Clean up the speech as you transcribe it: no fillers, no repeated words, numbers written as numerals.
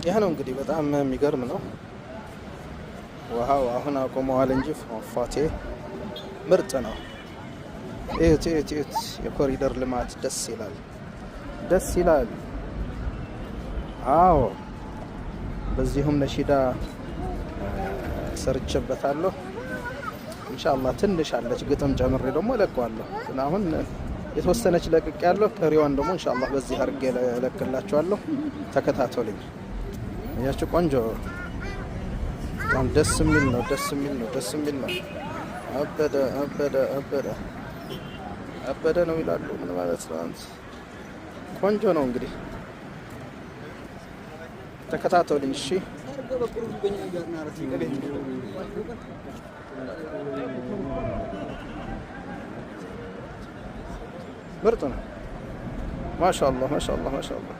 ይህ ነው እንግዲህ በጣም የሚገርም ነው። ውሃው አሁን አቆመዋል እንጂ ፏፏቴ ምርጥ ነው። እዩት እዩት እዩት። የኮሪደር ልማት ደስ ይላል፣ ደስ ይላል። አዎ በዚሁም ነሺዳ ሰርቼበታለሁ። ኢንሻአላህ ትንሽ አለች ግጥም ጨምሬ ደግሞ እለቀዋለሁ። ግን አሁን የተወሰነች ለቅቅ ያለው ቀሪዋን ደግሞ ኢንሻአላህ በዚህ አድርጌ እለቅላችኋለሁ። ተከታተሉኝ። ያቺ ቆንጆ በጣም ደስ የሚል ነው፣ ደስ የሚል ነው፣ ደስ የሚል ነው። አበደ አበደ አበደ አበደ ነው ይላሉ። ምን ማለት ነው? ቆንጆ ነው እንግዲህ ተከታተሉኝ። እሺ ምርጥ ነው። ማሻአላህ ማሻአላህ ማሻአላህ